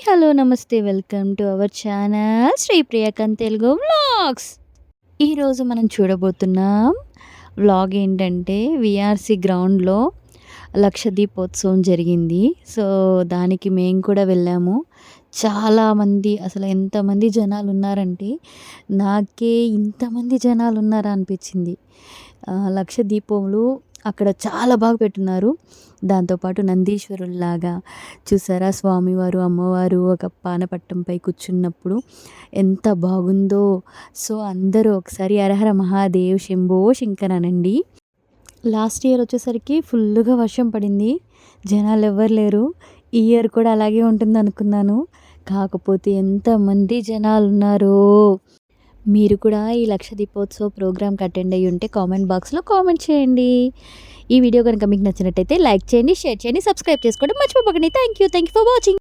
Hello! నమస్తే. Welcome to our channel Sri Priyakan Telugu vlogs. ఈరోజు మనం చూడబోతున్నాం వ్లాగ్ ఏంటంటే వీఆర్‌సీ గ్రౌండ్‌లో లక్ష దీపోత్సవం జరిగింది. సో, దానికి మేము కూడా వెళ్ళాము. చాలామంది అసలు ఎంతమంది జనాలున్నారంటే నాకే ఇంతమంది జనాలున్నారా అనిపించింది. లక్ష దీపములు అక్కడ చాలా బాగా పెట్టున్నారు. దాంతో పాటు నందీశ్వరుల్లాగా చూసారా స్వామివారు, అమ్మవారు ఒక పానపట్టంపై కూర్చున్నప్పుడు ఎంత బాగుందో. సో, అందరూ ఒకసారి హరహర మహాదేవ్ శంభో శంకర అనండి. లాస్ట్ ఇయర్ వచ్చేసరికి ఫుల్లుగా వర్షం పడింది. జనాలు ఎవ్వరు లేరు. ఈ ఇయర్ కూడా అలాగే ఉంటుందనుకున్నాను. కాకపోతే ఎంతమంది జనాలున్నారో. మీరు కూడా ఈ లక్ష దీపోత్సవ ప్రోగ్రామ్‌కి అటెండ్ అయ్యి ఉంటే కామెంట్ బాక్స్‌లో కామెంట్ చేయండి. ఈ వీడియో గనుక మీకు నచ్చినట్టయితే లైక్ చేయండి, షేర్ చేయండి, సబ్స్క్రైబ్ చేసుకోవడం మర్చిపోకండి. Thank you for watching.